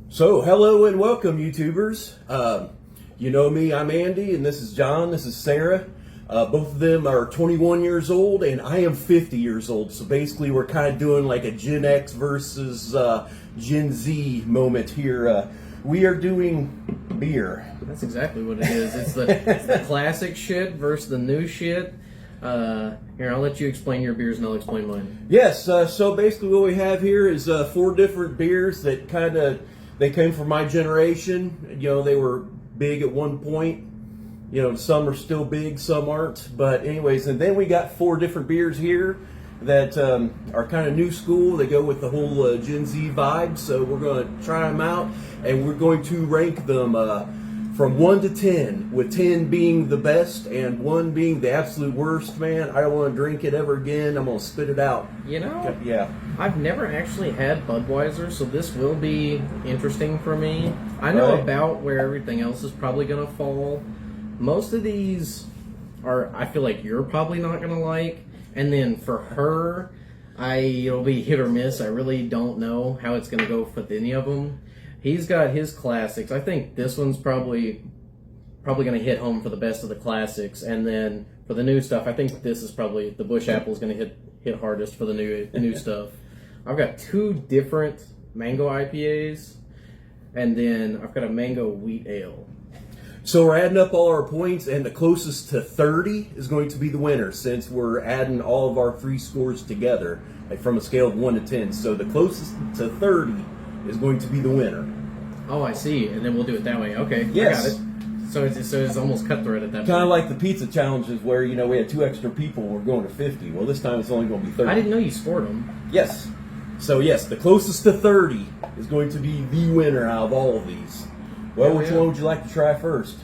So, hello and welcome, YouTubers. You know me, I'm Andy, and this is John, this is Sarah. Both of them are 21 years old, and I am 50 years old. So basically, we're kind of doing like a Gen X versus Gen Z moment here. We are doing beer. That's exactly what it is. It's the classic shit versus the new shit. Here, I'll let you explain your beers and I'll explain mine. Yes, so basically what we have here is 4 different beers that they came from my generation. You know, they were big at one point. You know, some are still big, some aren't. But anyways, and then we got 4 different beers here that are kind of new school. They go with the whole Gen Z vibe. So we're going to try them out, and we're going to rank them from 1 to 10, with 10 being the best and 1 being the absolute worst. Man, I don't want to drink it ever again. I'm going to spit it out. You know, yeah. I've never actually had Budweiser, so this will be interesting for me. I know about where everything else is probably going to fall. Most of these I feel like you're probably not going to like. And then for her, it'll be hit or miss. I really don't know how it's going to go with any of them. He's got his classics. I think this one's probably going to hit home for the best of the classics. And then for the new stuff, I think this is probably the Busch Apple is going to hit hardest for the new stuff. I've got 2 different mango IPAs, and then I've got a mango wheat ale. So we're adding up all our points, and the closest to 30 is going to be the winner, since we're adding all of our 3 scores together, like from a scale of 1 to 10. So the closest to 30 is going to be the winner. Oh, I see. And then we'll do it that way. Okay, yes. I got it. So it's almost cutthroat at that point. Kind of like the pizza challenges where, you know, we had 2 extra people, we're going to 50. Well, this time it's only going to be 30. I didn't know you scored them. Yes. So yes, the closest to 30 is going to be the winner out of all of these. Well, which one would you like to try first?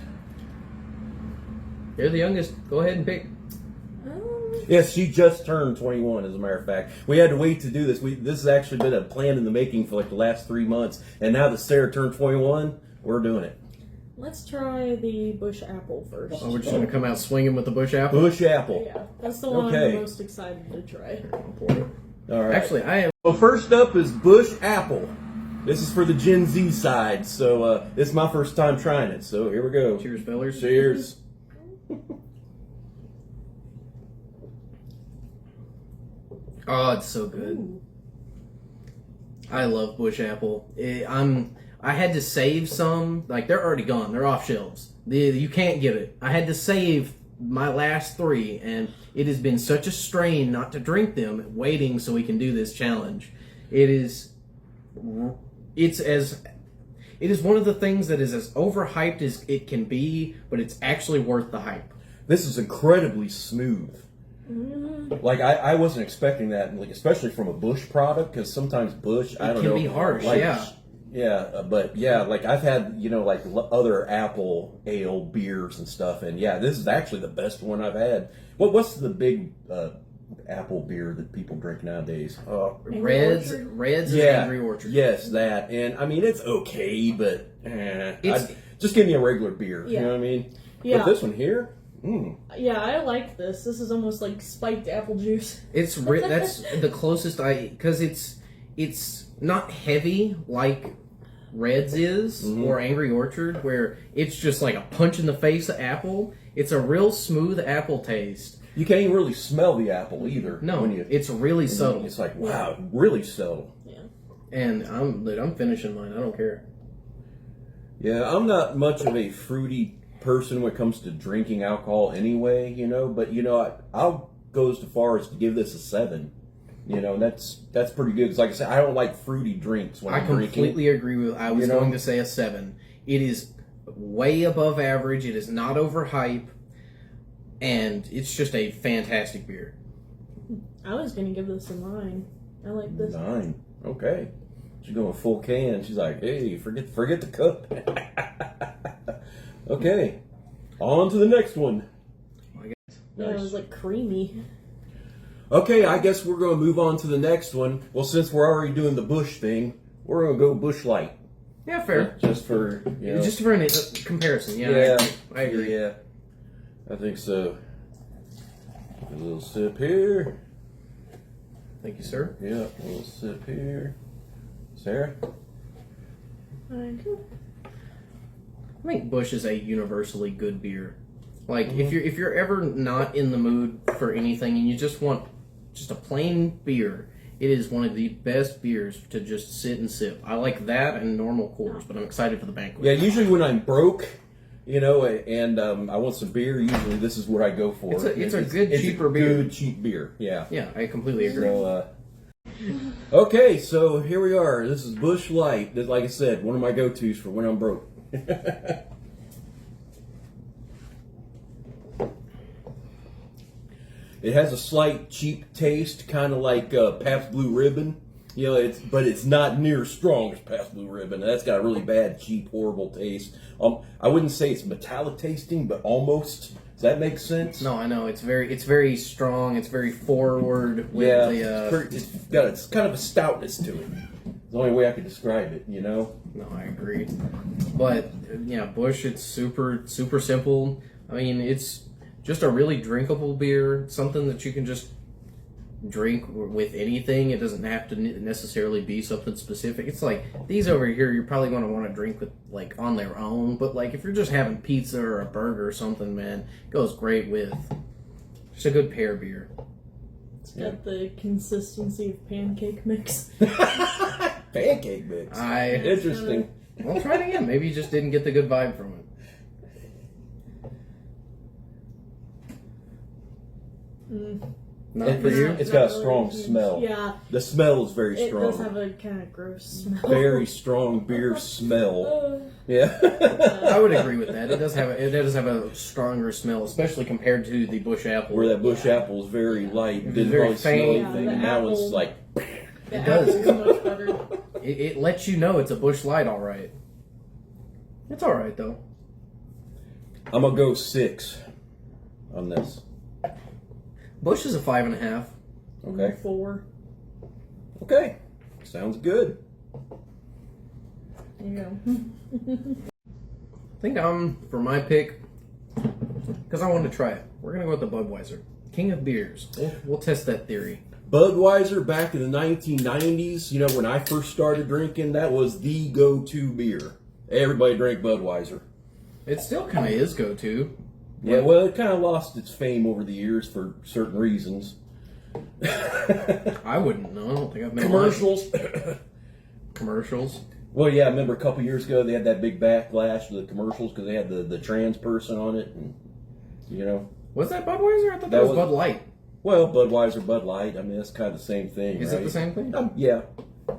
You're the youngest. Go ahead and pick. Yes, she just turned 21, as a matter of fact. We had to wait to do this. This has actually been a plan in the making for like the last 3 months. And now that Sarah turned 21, we're doing it. Let's try the Busch Apple first. Oh, we're just going to come out swinging with the Busch Apple? Busch Apple. Yeah, that's the one I'm most excited to try. All right. Actually, I am. Well, first up is Busch Apple. This is for the Gen Z side, so this is my first time trying it. So here we go. Cheers, fellers. Cheers. Oh, it's so good. Ooh. I love Busch Apple. I had to save some. Like, they're already gone. They're off shelves. You can't get it. I had to save my last 3, and it has been such a strain not to drink them, waiting so we can do this challenge. It is one of the things that is as overhyped as it can be, but it's actually worth the hype. This is incredibly smooth. Like, I wasn't expecting that, like, especially from a Busch product, because sometimes Busch, I don't know. It can be harsh, like, yeah. Yeah, but yeah, like I've had, you know, like other apple ale beers and stuff, and yeah, this is actually the best one I've had. What's the big apple beer that people drink nowadays? Reds and Angry Orchard. Yes, that. And I mean, it's okay, but just give me a regular beer. Yeah. You know what I mean? Yeah. But this one here, yeah, I like this. This is almost like spiked apple juice. That's the closest because it's not heavy like Reds is or Angry Orchard, where it's just like a punch in the face of apple. It's a real smooth apple taste. You can't even really smell the apple either. No, it's really subtle. It's like, wow, really subtle. Yeah. And I'm finishing mine. I don't care. Yeah, I'm not much of a fruity person when it comes to drinking alcohol anyway, you know, but you know, I'll go as far as to give this a 7. You know, that's pretty good. Because like I said, I don't like fruity drinks when I'm drinking. I completely agree with. I was going to say a 7. It is way above average. It is not overhype, and it's just a fantastic beer. I was going to give this a 9. I like this. 9. Okay. She's going full can. She's like, hey, forget the cup. Okay. On to the next one. Yeah, it was like creamy. Okay, I guess we're going to move on to the next one. Well, since we're already doing the Busch thing, we're going to go Busch Light. Yeah, fair. Just for, you know. Just for a comparison. Yeah, I agree. Yeah, I think so. A little sip here. Thank you, sir. Yeah, a little sip here. Sarah? I think Busch is a universally good beer. Like if you're ever not in the mood for anything and you just want just a plain beer, it is one of the best beers to just sit and sip. I like that and normal Coors, but I'm excited for the Banquet. Yeah, usually when I'm broke, and I want some beer, usually this is what I go for. It's a good, cheaper beer. Good, cheap beer, yeah. Yeah, I completely agree. So, okay, so here we are. This is Busch Light. Like I said, one of my go-tos for when I'm broke. It has a slight cheap taste, kind of like Pabst Blue Ribbon. But it's not near as strong as Pabst Blue Ribbon. That's got a really bad, cheap, horrible taste. I wouldn't say it's metallic tasting, but almost. Does that make sense? No, I know it's very strong. It's very forward. With it's kind of a stoutness to it. It's the only way I could describe it. No, I agree. But yeah, Busch, it's super simple. I mean, it's just a really drinkable beer. Something that you can just drink with anything. It doesn't have to necessarily be something specific. It's like these over here, you're probably going to want to drink with like on their own. But like if you're just having pizza or a burger or something, man, it goes great with just a good pear beer. It's got the consistency of pancake mix. Pancake mix. Interesting. Well, try it again. Maybe you just didn't get the good vibe from it. Not for you? It's got a strong smell. Yeah. The smell is very strong. It does have a kind of gross smell. Very strong beer smell. Yeah. I would agree with that. It does have a stronger smell, especially compared to the Busch Apple. Where that Busch Apple is very light, didn't very really smell faint. anything, Yeah, and that one's like. It does. Apple's much better. It lets you know it's a Busch Light, all right. It's all right though. I'm gonna go 6 on this. Busch is a 5.5. Okay. 4. Okay. Sounds good. There you go. I think for my pick, because I wanted to try it, we're gonna go with the Budweiser, King of Beers. We'll test that theory. Budweiser back in the 1990s, when I first started drinking, that was the go-to beer. Everybody drank Budweiser. It still kind of is go-to. Yeah, well, it kind of lost its fame over the years for certain reasons. I wouldn't know. I don't think I've been Commercials. Commercials. Well, yeah, I remember a couple years ago they had that big backlash to the commercials because they had the trans person on it, and Was that Budweiser? I thought that was Bud Light. Well, Budweiser, Bud Light. I mean, that's kind of the same thing. Is right? it the same thing? Yeah,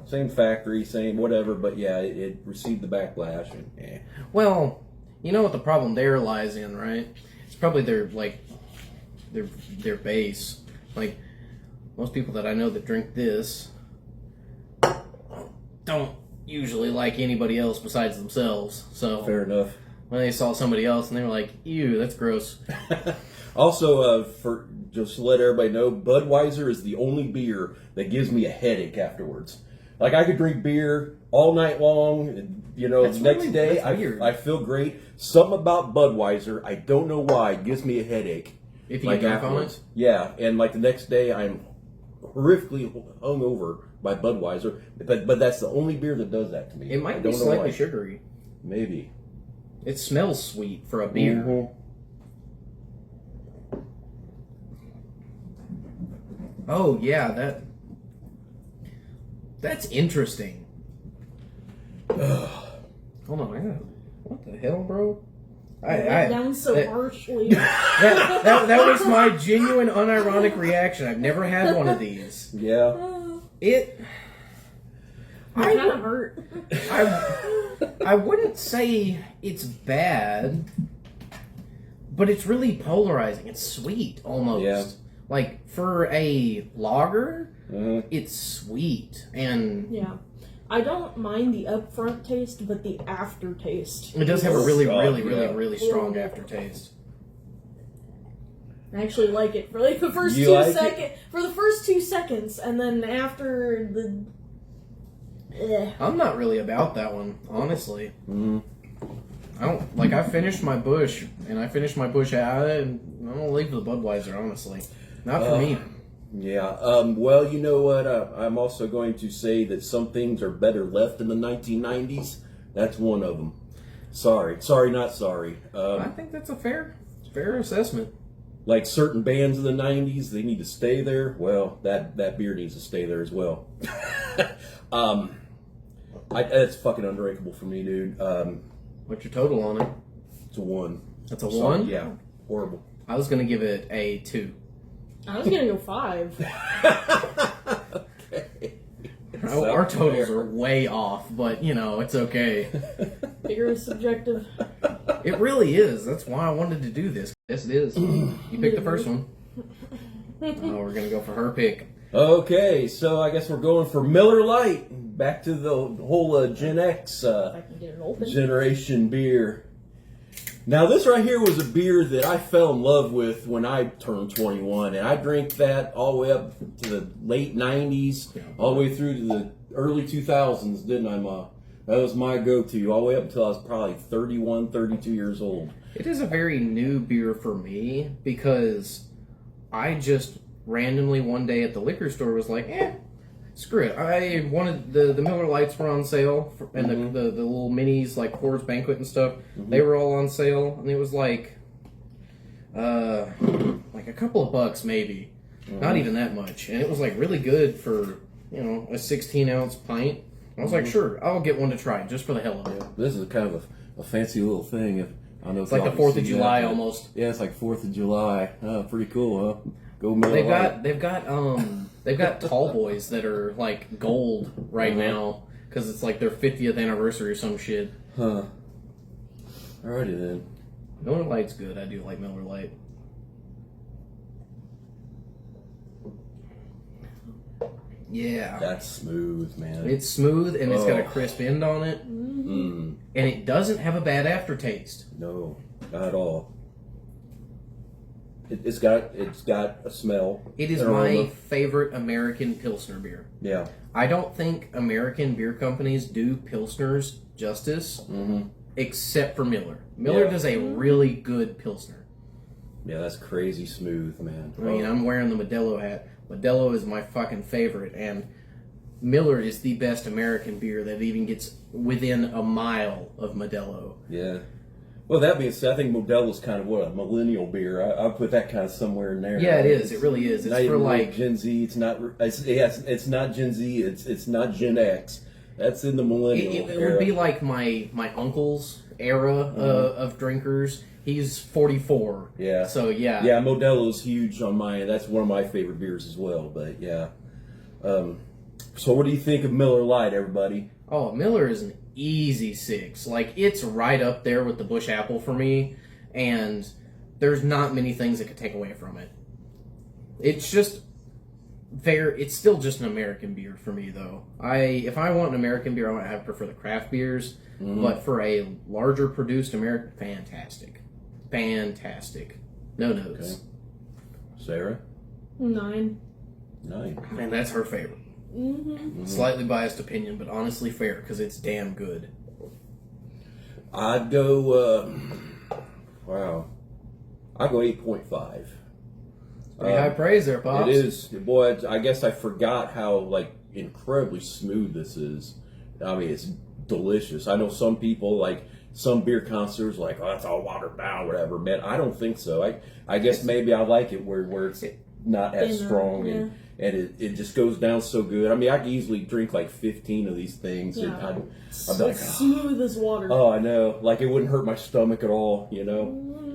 same factory, same whatever. But yeah, it received the backlash. And, Well, you know what the problem there lies in, right? It's probably their base. Like most people that I know that drink this don't usually like anybody else besides themselves. So fair enough. When they saw somebody else and they were like, "Ew, that's gross." Also, for just to let everybody know, Budweiser is the only beer that gives me a headache afterwards. Like I could drink beer all night long, and, the next day I feel great. Something about Budweiser, I don't know why, it gives me a headache. If you drink on it? Yeah, and like the next day I'm horrifically hungover by Budweiser, but that's the only beer that does that to me. It might be slightly sugary. Maybe. It smells sweet for a beer. Mm-hmm. Oh yeah, that's interesting. Hold on, what the hell, bro? Down so harshly. That was my genuine, unironic reaction. I've never had one of these. Yeah. It kind of hurt. I wouldn't say it's bad, but it's really polarizing. It's sweet, almost. Yeah. Like, for a lager, it's sweet. And yeah. I don't mind the upfront taste, but the aftertaste. It does have a really strong aftertaste. I actually like it for like the first You 2 like seconds. For the first 2 seconds, and then after the. I'm not really about that one, honestly. Mm. I don't like. I finished my Busch, and I finished my Busch out, and I don't leave the Budweiser, honestly. Not for me. Yeah. Well, you know what? I'm also going to say that some things are better left in the 1990s. That's one of them. Sorry, not sorry. I think that's a fair assessment. Like certain bands in the 90s, they need to stay there. Well, that beer needs to stay there as well. That's fucking undrinkable for me, dude. What's your total on it? It's a 1. That's a 1? Yeah, horrible. I was going to give it a 2. I was gonna go 5. Okay. Our totals are way off, but it's okay. Beer is subjective. It really is. That's why I wanted to do this. Yes, it is. You picked the first one. Oh, we're gonna go for her pick. Okay, so I guess we're going for Miller Lite. Back to the whole Gen X If I can get it open. generation beer. Now, this right here was a beer that I fell in love with when I turned 21, and I drank that all the way up to the late 90s, all the way through to the early 2000s, didn't I, Ma? That was my go-to, all the way up until I was probably 31, 32 years old. It is a very new beer for me because I just randomly one day at the liquor store was like, screw it. I wanted the Miller Lights were on sale, and the little minis like Coors Banquet and stuff. They were all on sale, and it was like a couple of bucks maybe, not even that much, and it was like really good for a 16-ounce pint. I was like, sure, I'll get one to try just for the hell of it. This is kind of a fancy little thing. I don't know if It's like the 4th of July almost. Yeah, it's like 4th of July. Oh, pretty cool, huh? Go Miller Lite. They've got tall boys that are like gold right now because it's like their 50th anniversary or some shit. Huh. Alrighty then. Miller Lite's good. I do like Miller Lite. Yeah. That's smooth, man. It's smooth and it's got a crisp end on it. Mm. And it doesn't have a bad aftertaste. No, not at all. It's got a smell. It is my favorite American Pilsner beer. Yeah. I don't think American beer companies do Pilsners justice, except for Miller. Miller does a really good Pilsner. Yeah, that's crazy smooth, man. I mean, I'm wearing the Modelo hat. Modelo is my fucking favorite, and Miller is the best American beer that even gets within a mile of Modelo. Yeah. Well, that being said, I think Modelo's kind of a millennial beer. I'll put that kind of somewhere in there. Yeah, it is. It really is. It's for like Gen Z. It's not. It's not Gen Z. It's not Gen X. That's in the millennial. It would be like my uncle's era of drinkers. He's 44. Yeah. So yeah. Yeah, Modelo's huge on mine. That's one of my favorite beers as well. But yeah. So what do you think of Miller Lite, everybody? Oh, Miller is an easy 6. Like, it's right up there with the Busch Apple for me, and there's not many things that could take away from it. It's just it's still just an American beer for me, though. If I want an American beer, I prefer the craft beers, but for a larger produced American, fantastic. No notes. Okay. Sarah? 9. 9. And that's her favorite. Slightly biased opinion, but honestly fair because it's damn good. I'd go. Wow. I'd go 8.5. Pretty high praise there, Pops. It is, boy. I guess I forgot how incredibly smooth this is. I mean, it's delicious. I know some people some beer connoisseurs oh, that's all watered down, whatever. Man, I don't think so. I guess maybe I like it where it's not as strong and it just goes down so good. I mean, I could easily drink 15 of these things. Yeah. And I'd be like, smooth as water. oh, I know. It wouldn't hurt my stomach at all, you know?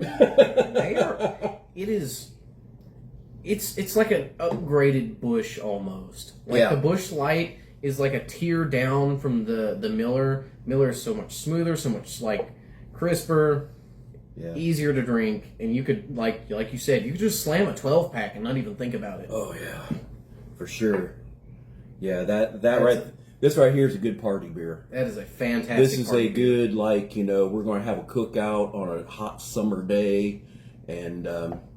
It's like an upgraded Busch almost. The Busch Light is like a tier down from the Miller. Miller is so much smoother, so much crisper, easier to drink, and you could like you said, you could just slam a 12-pack and not even think about it. Oh yeah, for sure. Yeah, this right here is a good party beer. That is a fantastic. This is party a good we're going to have a cookout on a hot summer day, and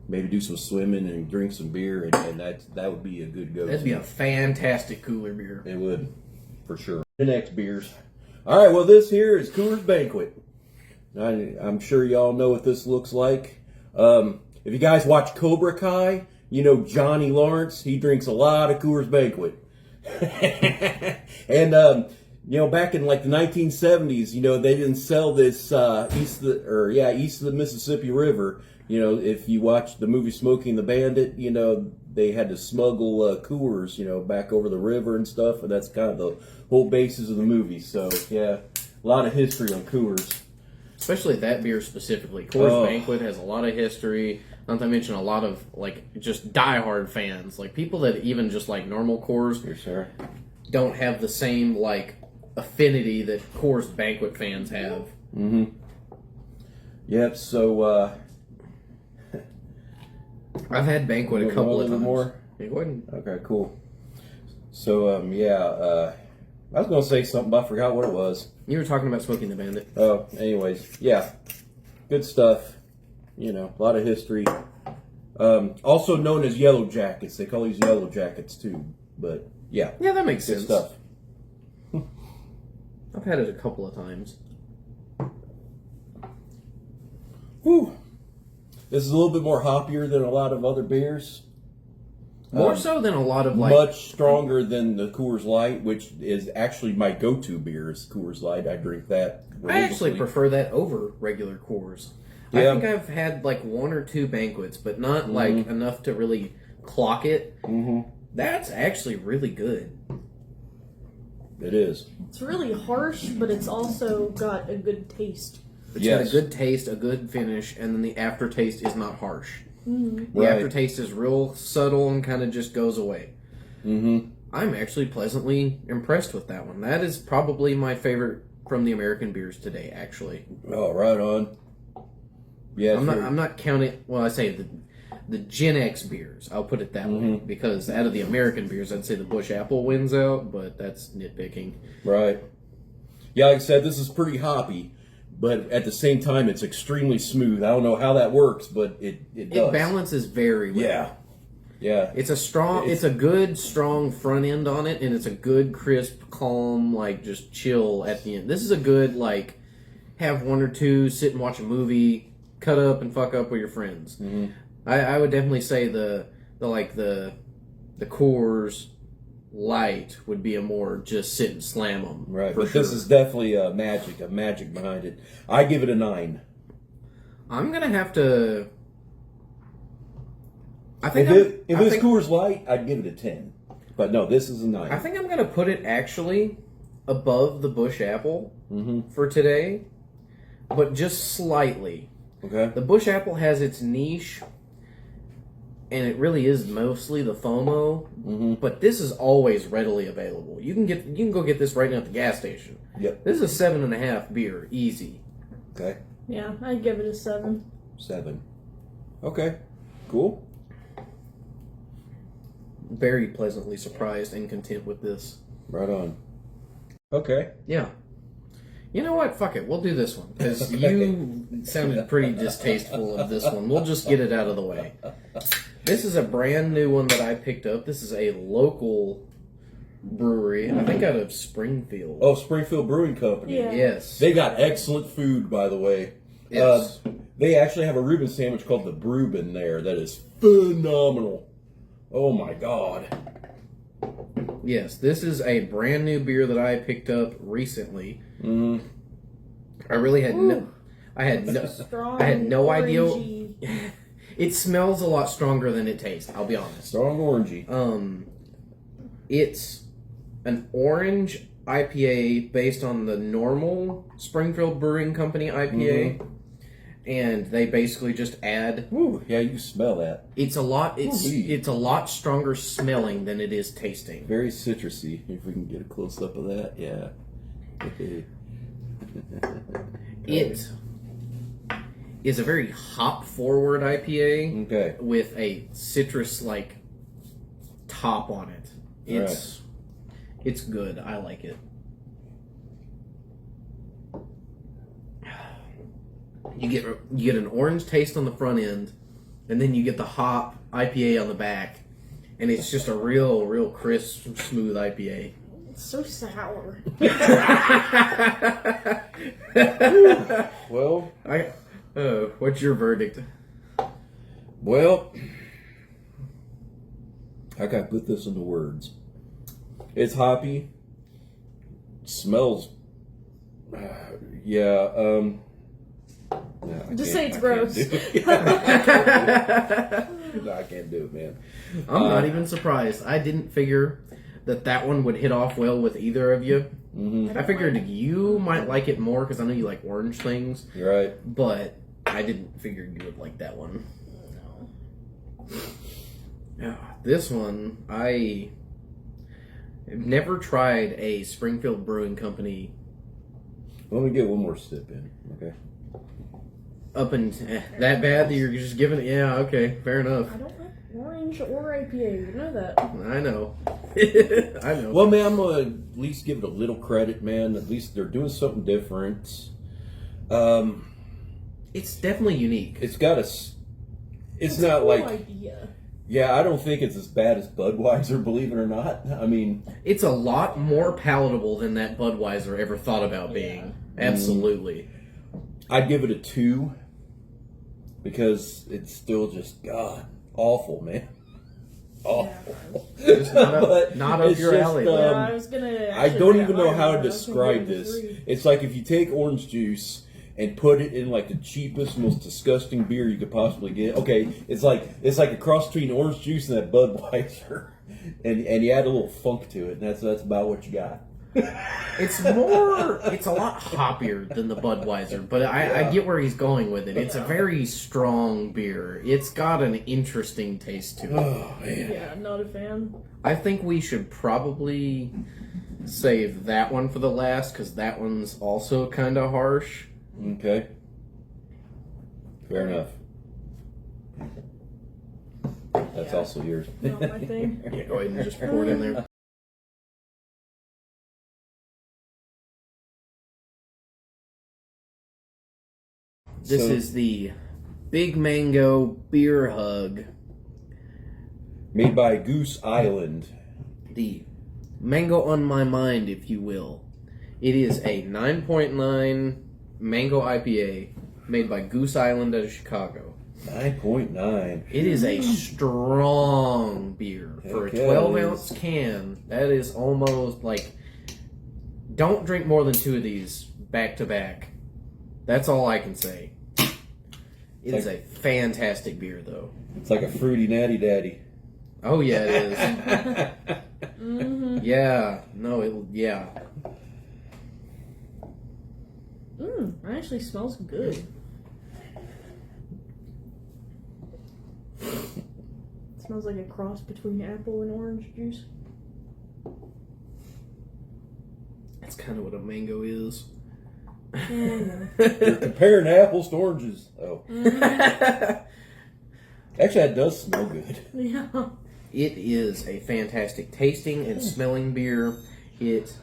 maybe do some swimming and drink some beer, and that would be a good go-to. That'd be a fantastic cooler beer. It would, for sure. The next beers. All right, well, this here is Coors Banquet. I'm sure y'all know what this looks like. If you guys watch Cobra Kai, You know, Johnny Lawrence, he drinks a lot of Coors Banquet. And, you know, back in like the 1970s, you know, they didn't sell this east of the Mississippi River. You know, if you watch the movie Smokey and the Bandit, you know, they had to smuggle Coors, you know, back over the river and stuff. And that's kind of the whole basis of the movie. So, yeah, a lot of history on Coors. Especially that beer specifically. Coors Banquet has a lot of history. Not to mention a lot of, like, just diehard fans. Like, people that even just like normal Coors don't have the same, like, affinity that Coors Banquet fans have. Mm-hmm. Yep, so, I've had Banquet a couple of times. More? Yeah, go ahead. Okay, cool. So, I was going to say something, but I forgot what it was. You were talking about Smoking the Bandit. Oh, anyways, yeah. Good stuff. You know, a lot of history. Also known as Yellow Jackets. They call these Yellow Jackets, too. But, yeah. Yeah, that makes good sense. stuff. I've had it a couple of times. Whew. This is a little bit more hoppier than a lot of other beers. More so than a lot of, like... Much stronger than the Coors Light, which is actually my go-to beer is Coors Light. I drink that religiously. I actually prefer that over regular Coors. Yeah. I think I've had, like, 1 or 2 Banquets, but not, like, enough to really clock it. Mm-hmm. That's actually really good. It is. It's really harsh, but it's also got a good taste. It's got a good taste, a good finish, and then the aftertaste is not harsh. Mm-hmm. The aftertaste is real subtle and kind of just goes away. Mm-hmm. I'm actually pleasantly impressed with that one. That is probably my favorite from the American beers today, actually. Oh, right on. Yeah, I'm not counting, well, I say the Gen X beers. I'll put it that way. Because out of the American beers, I'd say the Busch Apple wins out, but that's nitpicking. Right. Yeah, like I said, this is pretty hoppy. But at the same time, it's extremely smooth. I don't know how that works, but it does. It balances very well. Yeah. Yeah. It's a good, strong front end on it, and it's a good, crisp, calm, like, just chill at the end. This is a good, like, have 1 or 2, sit and watch a movie, cut up and fuck up with your friends. Mm-hmm. I would definitely say the Coors Light would be a more just sit and slam them. Right, but sure. This is definitely a magic behind it. I give it a 9. I'm gonna have to. I think if it's Coors Light, I'd give it a 10. But no, this is a 9. I think I'm gonna put it actually above the Busch Apple for today, but just slightly. Okay. The Busch Apple has its niche. And it really is mostly the FOMO, but this is always readily available. You can go get this right now at the gas station. Yep. This is a 7.5 beer, easy. Okay. Yeah, I'd give it a 7. 7. Okay. Cool. Very pleasantly surprised and content with this. Right on. Okay. Yeah. You know what? Fuck it. We'll do this one because you sounded pretty distasteful of this one. We'll just get it out of the way. This is a brand new one that I picked up. This is a local brewery, I think out of Springfield. Oh, Springfield Brewing Company. Yeah. Yes. They got excellent food, by the way. Yes. They actually have a Reuben sandwich called the Breuben there that is phenomenal. Oh my God. Yes, this is a brand new beer that I picked up recently. Mm. I really had I had no orangey. idea. It smells a lot stronger than it tastes, I'll be honest. Strong orangey. It's an orange IPA based on the normal Springfield Brewing Company IPA. And they basically just add. Ooh, yeah, you can smell that. It's a lot stronger smelling than it is tasting. Very citrusy. If we can get a close up of that, yeah. It is a very hop forward IPA. Okay. With a citrus like top on it. It's good. I like it. You get an orange taste on the front end, and then you get the hop IPA on the back, and it's just a real crisp, smooth IPA. It's so sour. Well, what's your verdict? well, How can I put this into words? It's hoppy. Smells. Yeah. No, Just say it's gross. I can't do it, man. I'm not even surprised. I didn't figure that one would hit off well with either of you. Mm-hmm. I figured you might like it more because I know you like orange things. You're right. But I didn't figure you would like that one. Yeah, this one, I've never tried a Springfield Brewing Company. Let me get one more sip in, okay? Up and that bad that you're just giving it? Yeah, okay, fair enough. I don't like orange or IPA. You know that. I know. I know. Well, man, I'm going to at least give it a little credit, man. At least they're doing something different. It's definitely unique. It's got a... It's not a cool like... idea. Yeah, I don't think it's as bad as Budweiser, believe it or not. I mean... It's a lot more palatable than that Budweiser ever thought about being. Absolutely. I'd give it a 2 because it's still just, God, awful, man. Awful. Just not up it's your just, alley. Yeah, I was gonna. I don't even know how to to describe this. It's like if you take orange juice and put it in like the cheapest, most disgusting beer you could possibly get. Okay, it's like a cross between orange juice and that Budweiser, and you add a little funk to it, and that's about what you got. It's a lot hoppier than the Budweiser, but I get where he's going with it. It's a very strong beer. It's got an interesting taste to it. Oh, man. Yeah, not a fan. I think we should probably save that one for the last, because that one's also kind of harsh. Okay. Fair enough. That's also yours. Not my thing. Yeah, go ahead and just pour it in there. This is the Big Mango Beer Hug. Made by Goose Island. The mango on my mind, if you will. It is a 9.9 mango IPA made by Goose Island out of Chicago. 9.9. It is a strong beer. For a Heck yeah, 12-ounce can, that is almost like... Don't drink more than 2 of these back to back. That's all I can say. It is a fantastic beer, though. It's like a fruity natty daddy. Oh, yeah, it is. Mm-hmm. Yeah. No, yeah. It actually smells good. It smells like a cross between apple and orange juice. That's kind of what a mango is. Yeah. You're comparing apples to oranges. Oh. Actually, that does smell good. Yeah. It is a fantastic tasting and smelling beer. It...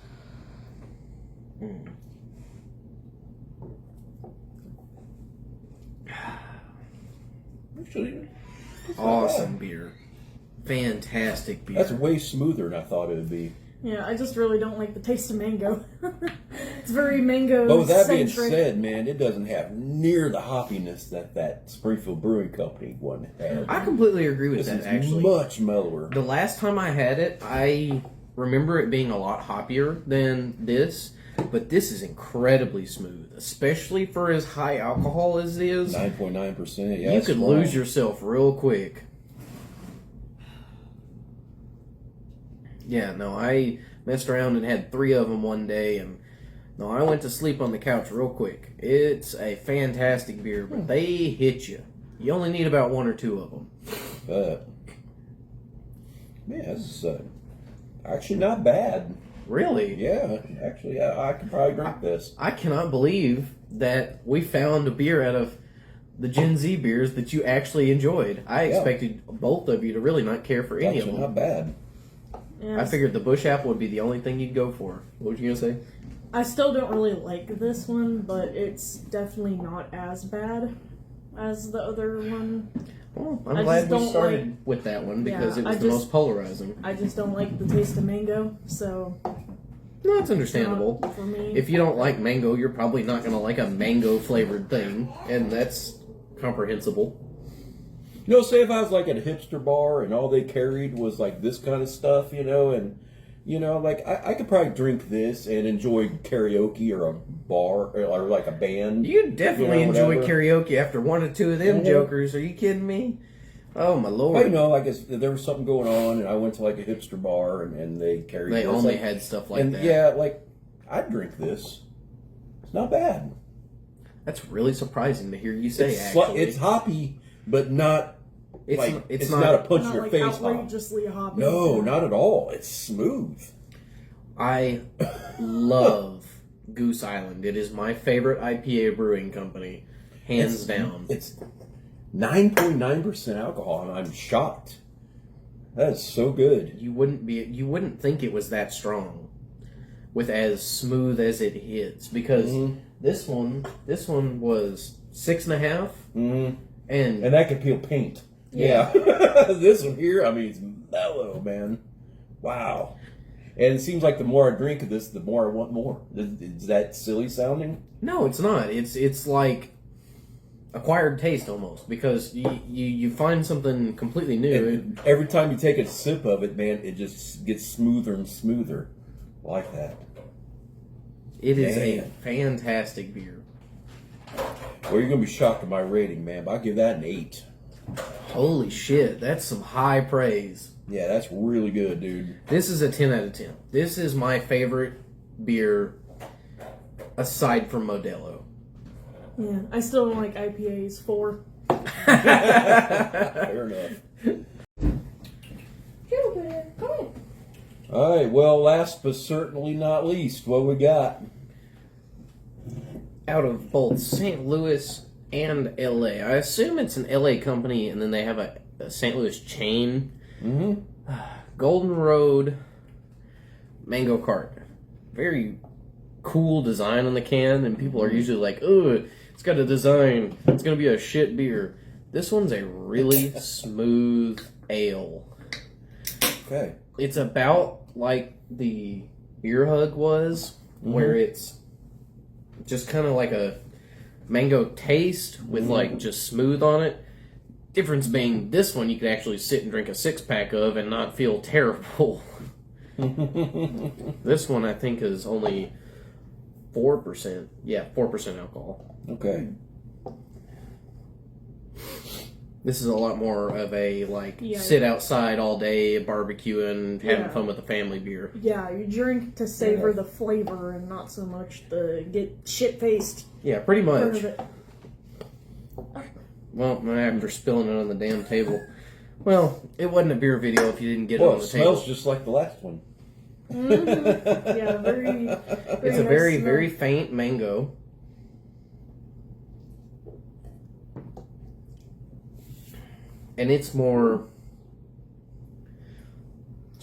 Actually, Awesome beer. Fantastic beer. that's way smoother than I thought it would be. Yeah, I just really don't like the taste of mango. It's very mango. But with that being centric. said, man, it doesn't have near the hoppiness that Springfield Brewing Company one had. I completely agree with This that, is actually. much mellower. The last time I had it, I remember it being a lot hoppier than this, but this is incredibly smooth, especially for as high alcohol as it is. 9.9%. Yeah, You it's could strong. lose yourself real quick. Yeah, no, I messed around and had 3 of them one day, and no, I went to sleep on the couch real quick. It's a fantastic beer, but they hit you. You only need about 1 or 2 of them. Man, this is actually not bad. Really? Yeah, actually, I could probably drink this. I cannot believe that we found a beer out of the Gen Z beers that you actually enjoyed. I expected both of you to really not care for any of Actually, them. not bad. Yeah, I figured the Busch Apple would be the only thing you'd go for. What were you going to say? I still don't really like this one, but it's definitely not as bad as the other one. Well, I'm I glad just we don't started like- with that one because Yeah, it was I the just- most polarizing. I just don't like the taste of mango, so No, it's understandable. not for me. If you don't like mango, you're probably not going to like a mango flavored thing, and that's comprehensible. You know, say if I was like at a hipster bar and all they carried was like this kind of stuff, you know, and you know, like I could probably drink this and enjoy karaoke or a bar or like a band. You definitely enjoy whatever. karaoke after one or two of them jokers. Are you kidding me? Oh my lord! But, you know, like if there was something going on, and I went to like a hipster bar and they carried. They this, only like, had stuff like and that. yeah, like I'd drink this. It's not bad. That's really surprising to hear you say. It's hoppy, but not. It's not a punch in your like face hop. outrageously hoppy. No, not at all. It's smooth. I love Goose Island. It is my favorite IPA brewing company, hands down. It's 9.9% alcohol, and I'm shocked. That is so good. You wouldn't think it was that strong, with as smooth as it hits, because this one was 6.5, and that could peel paint. Yeah. This one here, I mean, it's mellow, man. Wow. And it seems like the more I drink of this, the more I want more. Is that silly sounding? No, it's not. It's like acquired taste almost, because you find something completely new. And every time you take a sip of it, man, it just gets smoother and smoother. I like that. It is a fantastic beer. Well, you're going to be shocked at my rating, man, but I'll give that an 8. Holy shit, that's some high praise. Yeah, that's really good, dude. This is a 10 out of 10. This is my favorite beer aside from Modelo. Yeah, I still don't like IPAs. 4. Fair enough. Come on. All right, well, last but certainly not least, what we got? Out of both St. Louis and LA. I assume it's an LA company, and then they have a St. Louis chain. Golden Road Mango Cart. Very cool design on the can, and people are usually like, "Oh, it's got a design. It's gonna be a shit beer." This one's a really smooth ale. Okay. It's about like the Beer Hug was, where it's just kind of like a mango taste with like just smooth on it. Difference being, this one you could actually sit and drink a 6-pack of and not feel terrible. This one I think is only 4%. Yeah, 4% alcohol. Okay. This is a lot more of a sit outside all day barbecuing, having fun with the family beer. Yeah, you drink to savor the flavor and not so much to get shit-faced. Yeah, pretty much. Out of it. Well, after spilling it on the damn table. Well, it wasn't a beer video if you didn't get it on the It table. smells just like the last one. Yeah, very It's a nice very, smell. very faint mango. And it's more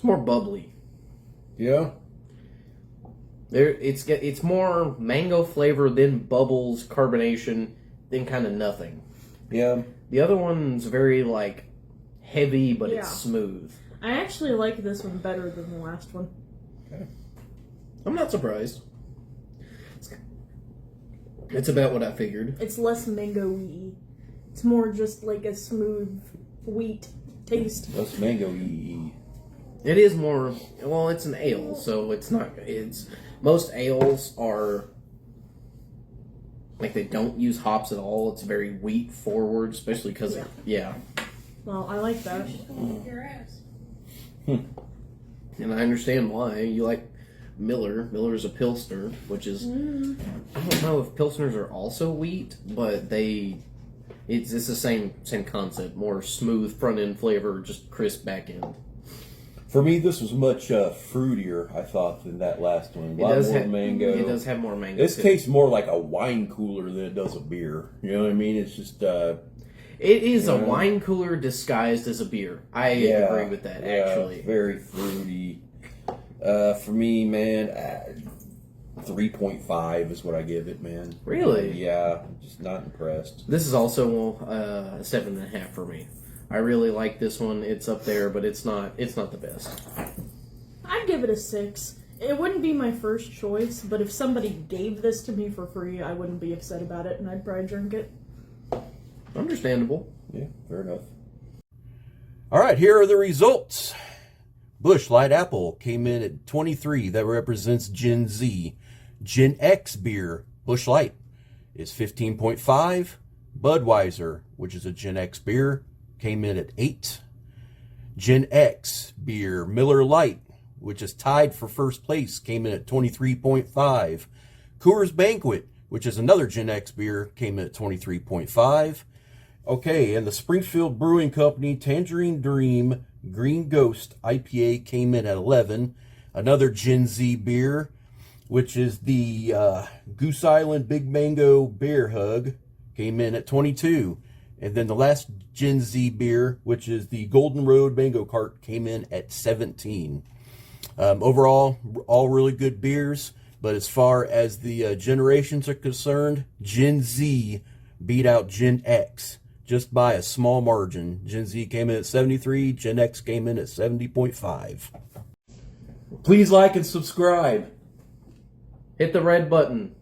bubbly. Yeah. It's more mango flavor than bubbles, carbonation, then kind of nothing. Yeah. The other one's very heavy, but it's smooth. I actually like this one better than the last one. Okay. I'm not surprised. It's about what I figured. It's less mango-y. It's more just like a smooth wheat taste. That's mango-y. It is more, well, it's an ale, so most ales are, they don't use hops at all. It's very wheat forward, especially because, Well, I like that. Your ass. And I understand why. You like Miller. Miller's a Pilsner, which is, I don't know if Pilsners are also wheat, but it's the same concept. More smooth front end flavor, just crisp back end. For me, this was much fruitier, I thought, than that last one. A lot more mango. It does have more mango. This tastes more like a wine cooler than it does a beer. You know what I mean? It's just... it is a wine cooler disguised as a beer. I agree with that, actually. Very fruity. For me, man, 3.5 is what I give it, man. Really? Yeah, just not impressed. This is also a 7.5 for me. I really like this one. It's up there, but it's not the best. I'd give it a 6. It wouldn't be my first choice, but if somebody gave this to me for free, I wouldn't be upset about it, and I'd probably drink it. Understandable. Yeah, fair enough. All right, here are the results. Busch Light Apple came in at 23. That represents Gen Z. Gen X beer, Busch Light, is 15.5. Budweiser, which is a Gen X beer, came in at 8. Gen X beer, Miller Lite, which is tied for first place, came in at 23.5. Coors Banquet, which is another Gen X beer, came in at 23.5. Okay, and the Springfield Brewing Company Tangerine Dream Green Ghost IPA came in at 11. Another Gen Z beer, which is the Goose Island Big Mango Bear Hug, came in at 22. And then the last Gen Z beer, which is the Golden Road Mango Cart, came in at 17. Overall, all really good beers. But as far as the generations are concerned, Gen Z beat out Gen X just by a small margin. Gen Z came in at 73, Gen X came in at 70.5. Please like and subscribe. Hit the red button.